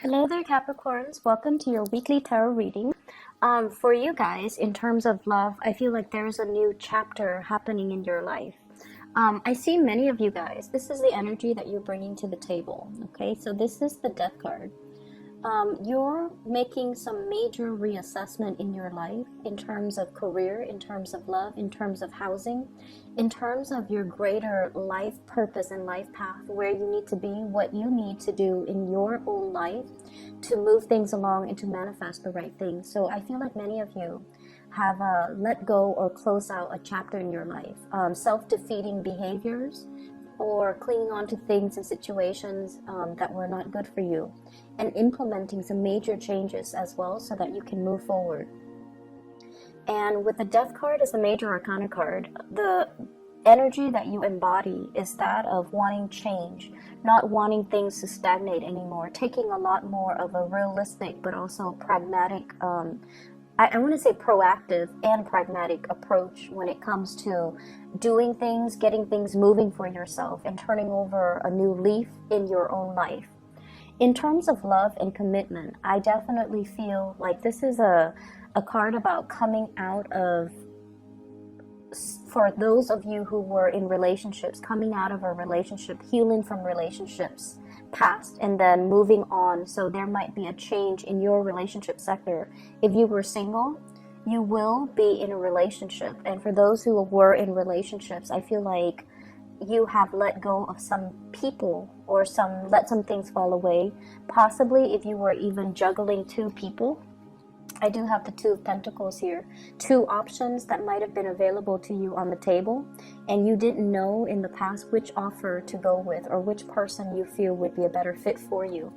Hello there, Capricorns. Welcome to your weekly tarot reading. For you guys, in terms of love, I feel like there's a new chapter happening in your life. I see many of you guys. This is the energy that you're bringing to the table. Okay, so this is the Death card. You're making some major reassessment in your life in terms of career, in terms of love, in terms of housing, in terms of your greater life purpose and life path, where you need to be, what you need to do in your own life to move things along and to manifest the right things. So I feel like many of you have let go or close out a chapter in your life. Self-defeating behaviors, or clinging on to things and situations that were not good for you, and implementing some major changes as well so that you can move forward. And with the Death card as the major arcana card, the energy that you embody is that of wanting change, not wanting things to stagnate anymore, taking a lot more of a realistic but also pragmatic, I want to say proactive and pragmatic approach when it comes to doing things, getting things moving for yourself, and turning over a new leaf in your own life. In terms of love and commitment, I definitely feel like this is a card about coming out of, for those of you who were in relationships, coming out of a relationship, healing from relationships past, and then moving on. So there might be a change in your relationship sector. If you were single, you will be in a relationship. And for those who were in relationships, I feel like you have let go of some people or let some things fall away. Possibly if you were even juggling two people. I do have the Two of Pentacles here. Two options that might have been available to you on the table, and you didn't know in the past which offer to go with or which person you feel would be a better fit for you.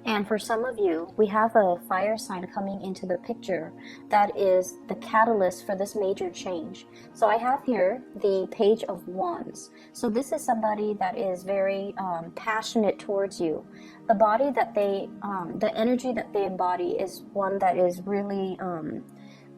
And for some of you, we have a fire sign coming into the picture that is the catalyst for this major change. So I have here the Page of Wands. So this is somebody that is very passionate towards you. The body that the energy that they embody is one that is really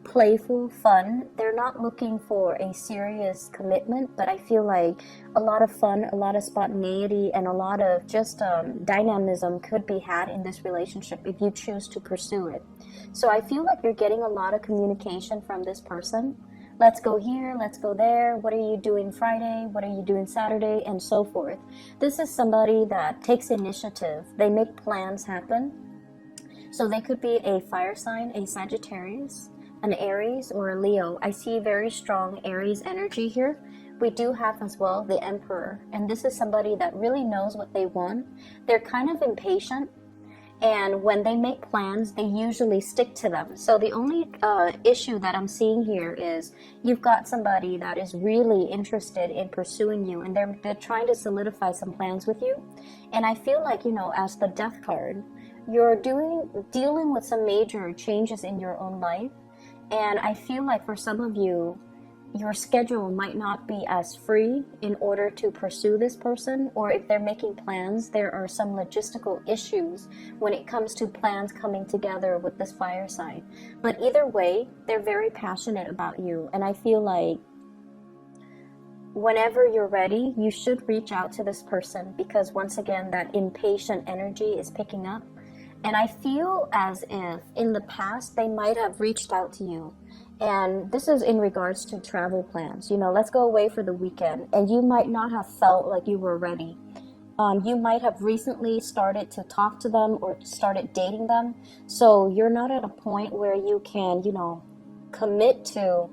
playful, fun. They're not looking for a serious commitment, but I feel like a lot of fun, a lot of spontaneity, and a lot of just dynamism could be had in this relationship if you choose to pursue it. So I feel like you're getting a lot of communication from this person. Let's go here, let's go there, what are you doing Friday, what are you doing Saturday, and so forth. This is somebody that takes initiative. They make plans happen. So they could be a fire sign, a Sagittarius, an Aries, or a Leo. I see very strong Aries energy here. We do have as well the Emperor, and this is somebody that really knows what they want. They're kind of impatient, and when they make plans, they usually stick to them. So the only issue that I'm seeing here is you've got somebody that is really interested in pursuing you, and they're trying to solidify some plans with you. And I feel like, as the Death card, you're dealing with some major changes in your own life. And I feel like for some of you, your schedule might not be as free in order to pursue this person, or if they're making plans, there are some logistical issues when it comes to plans coming together with this fire sign. But either way, they're very passionate about you, and I feel like whenever you're ready, you should reach out to this person, because once again, that impatient energy is picking up. And I feel as if in the past they might have reached out to you. And this is in regards to travel plans. Let's go away for the weekend. And you might not have felt like you were ready. You might have recently started to talk to them or started dating them. So you're not at a point where you can, commit to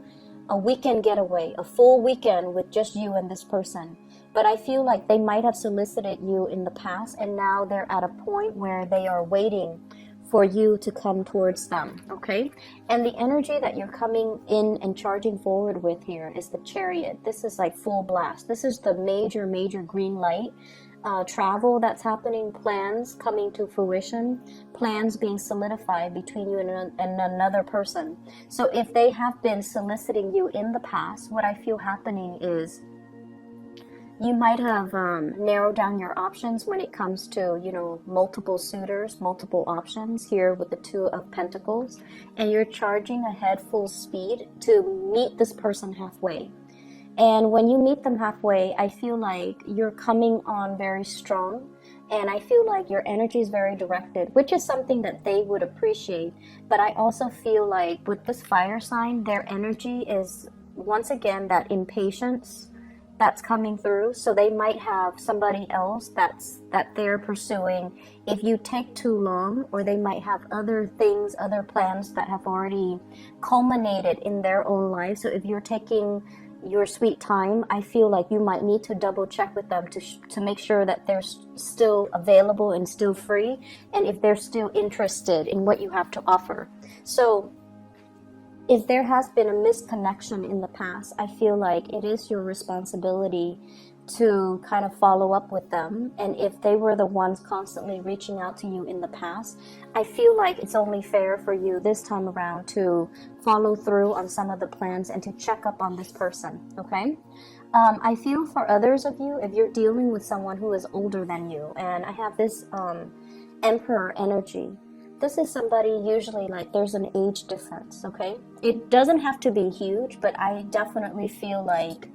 a weekend getaway, a full weekend with just you and this person. But I feel like they might have solicited you in the past, and now they're at a point where they are waiting for you to come towards them, okay? And the energy that you're coming in and charging forward with here is the Chariot. This is like full blast. This is the major green light. Travel that's happening, plans coming to fruition, plans being solidified between you and another person. So if they have been soliciting you in the past, what I feel happening is you might have narrowed down your options when it comes to, multiple suitors, multiple options here with the Two of Pentacles, and you're charging ahead full speed to meet this person halfway. And when you meet them halfway, I feel like you're coming on very strong. And I feel like your energy is very directed, which is something that they would appreciate. But I also feel like with this fire sign, their energy is once again that impatience that's coming through. So they might have somebody else that they're pursuing if you take too long, or they might have other things, other plans that have already culminated in their own life. So if you're taking your sweet time, I feel like you might need to double check with them to make sure that they're still available and still free, and if they're still interested in what you have to offer. So if there has been a misconnection in the past, I feel like it is your responsibility to kind of follow up with them. And if they were the ones constantly reaching out to you in the past, I feel like it's only fair for you this time around to follow through on some of the plans and to check up on this person, okay? I feel for others of you, if you're dealing with someone who is older than you, and I have this Emperor energy. This is somebody usually like there's an age difference, okay? It doesn't have to be huge, but I definitely feel like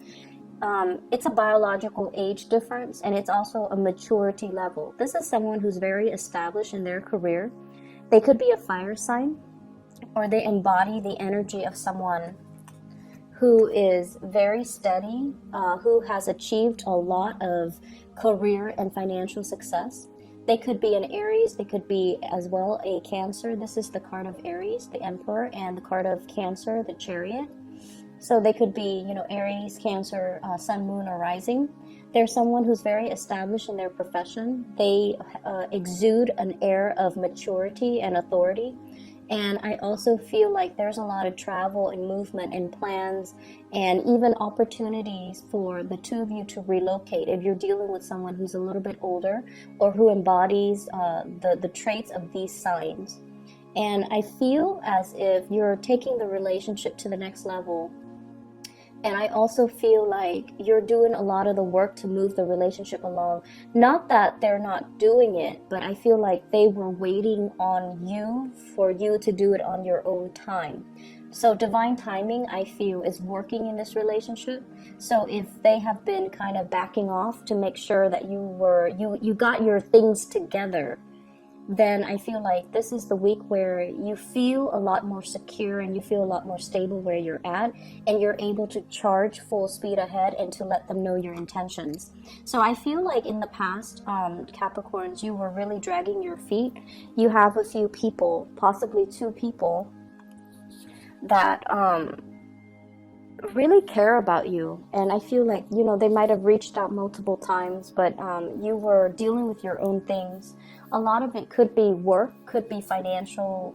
it's a biological age difference, and it's also a maturity level. This is someone who's very established in their career. They could be a fire sign, or they embody the energy of someone who is very steady, who has achieved a lot of career and financial success. They could be an Aries, they could be as well a Cancer. This is the card of Aries, the Emperor, and the card of Cancer, the Chariot. So they could be, Aries, Cancer, Sun, Moon, or Rising. They're someone who's very established in their profession. They exude an air of maturity and authority. And I also feel like there's a lot of travel and movement and plans and even opportunities for the two of you to relocate if you're dealing with someone who's a little bit older or who embodies the traits of these signs. And I feel as if you're taking the relationship to the next level. And I also feel like you're doing a lot of the work to move the relationship along. Not that they're not doing it, but I feel like they were waiting on you for you to do it on your own time. So divine timing, I feel, is working in this relationship. So if they have been kind of backing off to make sure that you got your things together, then I feel like this is the week where you feel a lot more secure and you feel a lot more stable where you're at, and you're able to charge full speed ahead and to let them know your intentions. So I feel like in the past, Capricorns, you were really dragging your feet. You have a few people, possibly two people, that really care about you, and I feel like they might have reached out multiple times, but you were dealing with your own things. A lot of it could be work, could be financial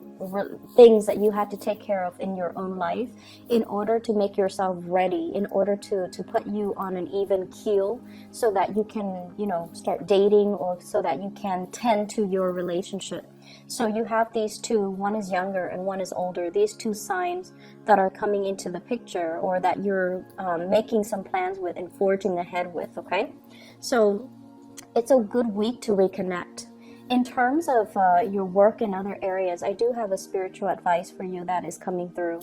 things that you had to take care of in your own life in order to make yourself ready, in order to put you on an even keel so that you can start dating, or so that you can tend to your relationship. So you have these two, one is younger and one is older, these two signs that are coming into the picture, or that you're making some plans with and forging ahead with, okay? So it's a good week to reconnect. In terms of your work and other areas, I do have a spiritual advice for you that is coming through.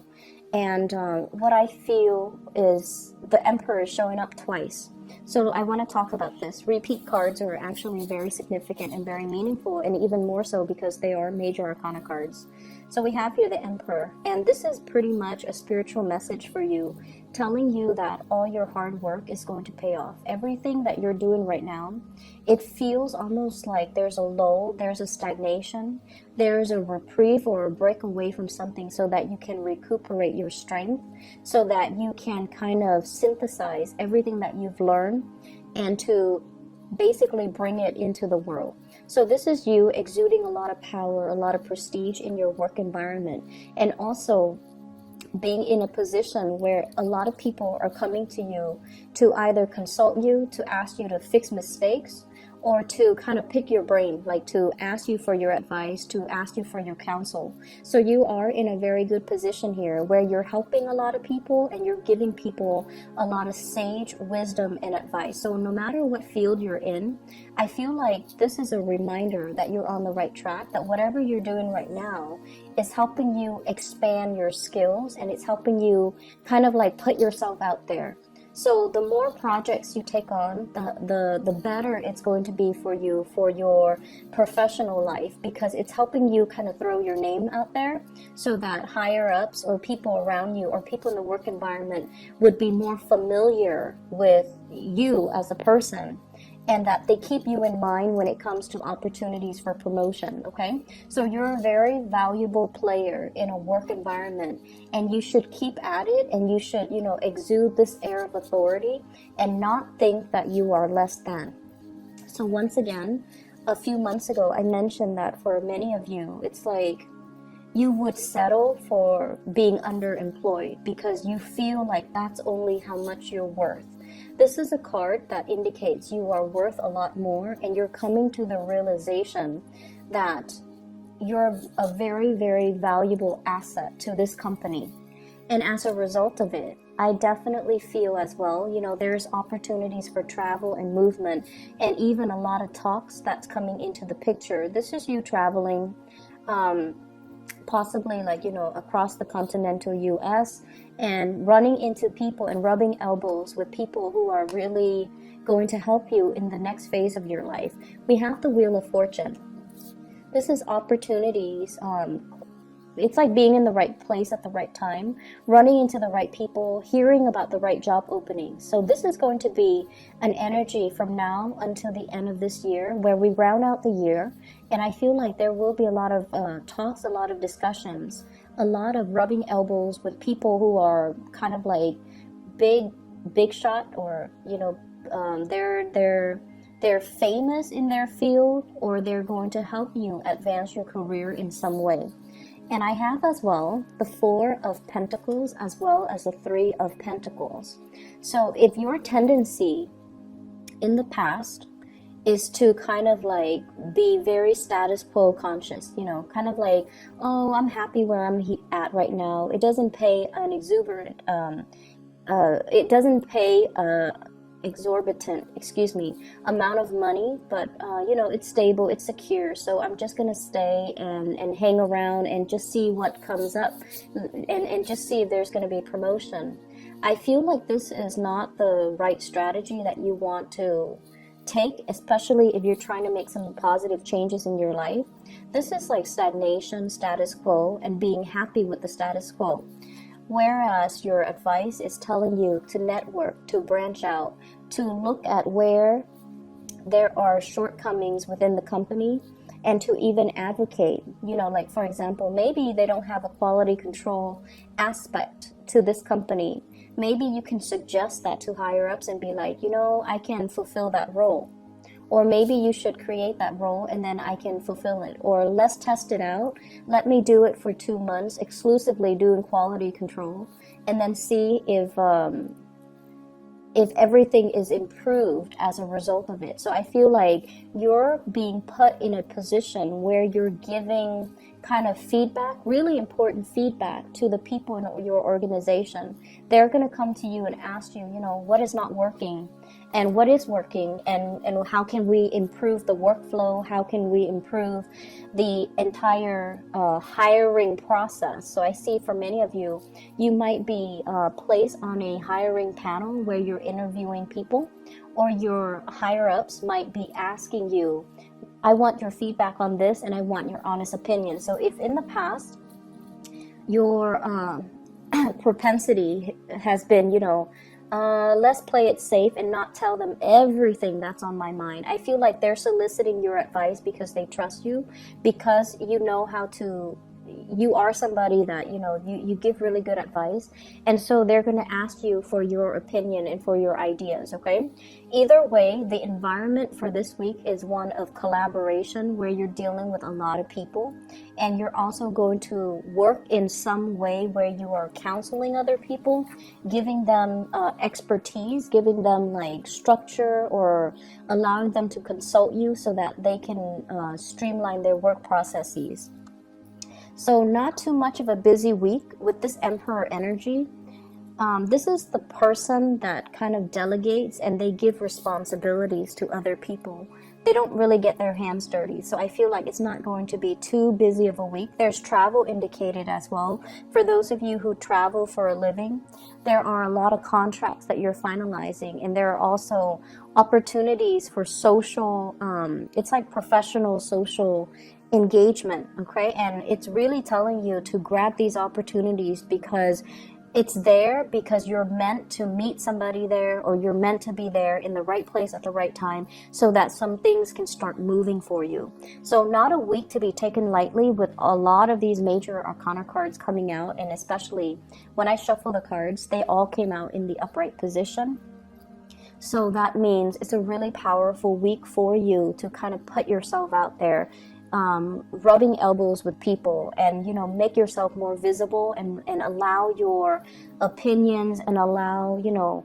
And what I feel is the Emperor is showing up twice. So I want to talk about this. Repeat cards are actually very significant and very meaningful, and even more so because they are major arcana cards. So we have here the Emperor, and this is pretty much a spiritual message for you, telling you that all your hard work is going to pay off. Everything that you're doing right now, it feels almost like there's a lull, there's a stagnation, there's a reprieve or a break away from something, so that you can recuperate your strength, so that you can kind of synthesize everything that you've learned and to basically bring it into the world. So this is you exuding a lot of power, a lot of prestige in your work environment, and also being in a position where a lot of people are coming to you to either consult you, to ask you to fix mistakes, or to kind of pick your brain, like to ask you for your advice, to ask you for your counsel. So you are in a very good position here where you're helping a lot of people and you're giving people a lot of sage wisdom and advice. So no matter what field you're in, I feel like this is a reminder that you're on the right track, that whatever you're doing right now is helping you expand your skills, and it's helping you kind of like put yourself out there. So the more projects you take on, the better it's going to be for you for your professional life, because it's helping you kind of throw your name out there so that higher ups or people around you or people in the work environment would be more familiar with you as a person, and that they keep you in mind when it comes to opportunities for promotion, okay? So you're a very valuable player in a work environment, and you should keep at it, and you should, exude this air of authority and not think that you are less than. So once again, a few months ago, I mentioned that for many of you, it's like you would settle for being underemployed because you feel like that's only how much you're worth. This is a card that indicates you are worth a lot more, and you're coming to the realization that you're a very, very valuable asset to this company. And as a result of it, I definitely feel as well, there's opportunities for travel and movement, and even a lot of talks that's coming into the picture. This is you traveling, possibly across the continental US, and running into people and rubbing elbows with people who are really going to help you in the next phase of your life. We have the Wheel of Fortune. This is opportunities. It's like being in the right place at the right time, running into the right people, hearing about the right job openings. So this is going to be an energy from now until the end of this year where we round out the year. And I feel like there will be a lot of talks, a lot of discussions, a lot of rubbing elbows with people who are kind of like big shot, or, they're famous in their field, or they're going to help you advance your career in some way. And I have as well the Four of Pentacles as well as the Three of Pentacles. So if your tendency in the past is to kind of like be very status quo conscious, kind of like, oh, I'm happy where I'm at right now. It doesn't pay an exorbitant, amount of money, but it's stable, it's secure, so I'm just gonna stay and hang around and just see what comes up, and just see if there's gonna be promotion. I feel like this is not the right strategy that you want to take, especially if you're trying to make some positive changes in your life. This is like stagnation, status quo, and being happy with the status quo. Whereas your advice is telling you to network, to branch out, to look at where there are shortcomings within the company, and to even advocate, like for example, maybe they don't have a quality control aspect to this company. Maybe you can suggest that to higher ups and be like, I can fulfill that role. Or maybe you should create that role and then I can fulfill it. Or let's test it out. Let me do it for 2 months, exclusively doing quality control, and then see if everything is improved as a result of it. So I feel like you're being put in a position where you're giving kind of feedback, really important feedback to the people in your organization. They're going to come to you and ask you, what is not working and what is working, and how can we improve the workflow? How can we improve the entire hiring process? So I see for many of you, you might be placed on a hiring panel where you're interviewing people, or your higher ups might be asking you, I want your feedback on this and I want your honest opinion. So if in the past your propensity has been, let's play it safe and not tell them everything that's on my mind, I feel like they're soliciting your advice because they trust you, because you know how to, you are somebody that, you give really good advice. And so they're going to ask you for your opinion and for your ideas, okay? Either way, the environment for this week is one of collaboration where you're dealing with a lot of people. And you're also going to work in some way where you are counseling other people, giving them expertise, giving them like structure, or allowing them to consult you so that they can streamline their work processes. So not too much of a busy week with this Emperor energy. This is the person that kind of delegates and they give responsibilities to other people. they don't really get their hands dirty. So I feel like it's not going to be too busy of a week. There's travel indicated as well. For those of you who travel for a living, there are a lot of contracts that you're finalizing, and there are also opportunities for social, it's like professional social engagement, okay? And it's really telling you to grab these opportunities because it's there, because you're meant to meet somebody there, or you're meant to be there in the right place at the right time, so that some things can start moving for you. So not a week to be taken lightly, with a lot of these major arcana cards coming out. And especially when I shuffle the cards, they all came out in the upright position. So that means it's a really powerful week for you to kind of put yourself out there, rubbing elbows with people, and, you know, make yourself more visible, and allow your opinions, and allow, you know,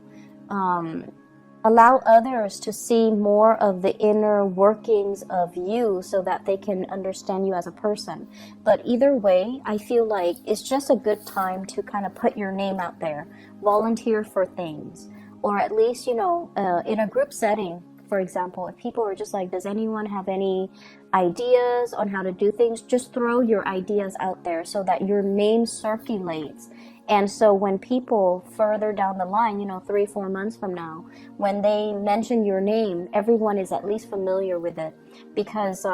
allow others to see more of the inner workings of you, so that they can understand you as a person. But either way, I feel like it's just a good time to kind of put your name out there, volunteer for things, or at least, you know, in a group setting. For example, if people are just like, does anyone have any ideas on how to do things? Just throw your ideas out there so that your name circulates. And so when people further down the line, you know, 3-4 months from now, when they mention your name, everyone is at least familiar with it. Because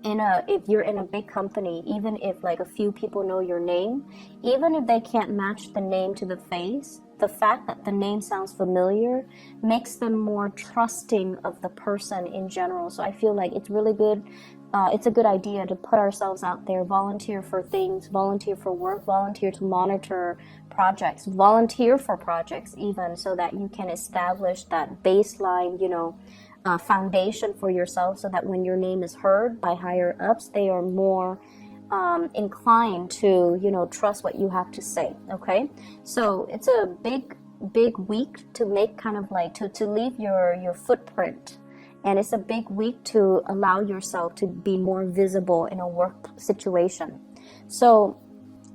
if you're in a big company, even if like a few people know your name, even if they can't match the name to the face, the fact that the name sounds familiar makes them more trusting of the person in general. So I feel like it's really good. It's a good idea to put ourselves out there, volunteer for things, volunteer for work, volunteer to monitor projects, volunteer for projects even, so that you can establish that baseline, you know, foundation for yourself, so that when your name is heard by higher ups, they are more inclined to, you know, trust what you have to say. Okay, so it's a big week to make kind of like to leave your footprint, and it's a big week to allow yourself to be more visible in a work situation. So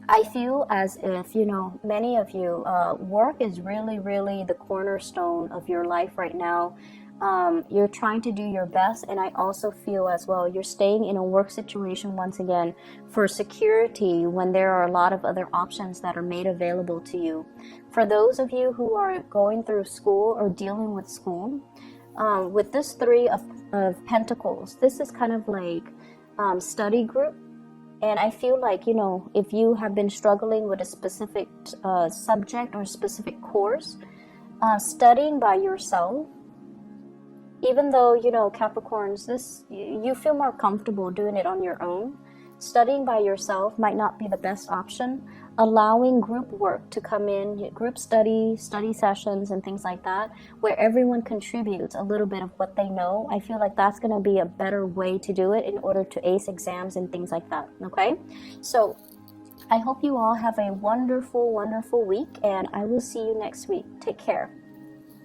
I feel as if, you know, many of you, work is really the cornerstone of your life right now. You're trying to do your best, and I also feel as well you're staying in a work situation once again for security, when there are a lot of other options that are made available to you. For those of you who are going through school or dealing with school, with this Three of Pentacles, this is kind of like study group. And I feel like, you know, if you have been struggling with a specific subject or specific course, studying by yourself, even though, you know, Capricorns, you feel more comfortable doing it on your own, studying by yourself might not be the best option. Allowing group work to come in, group study sessions and things like that, where everyone contributes a little bit of what they know, I feel like that's going to be a better way to do it in order to ace exams and things like that. Okay, so I hope you all have a wonderful week, and I will see you next week. Take care.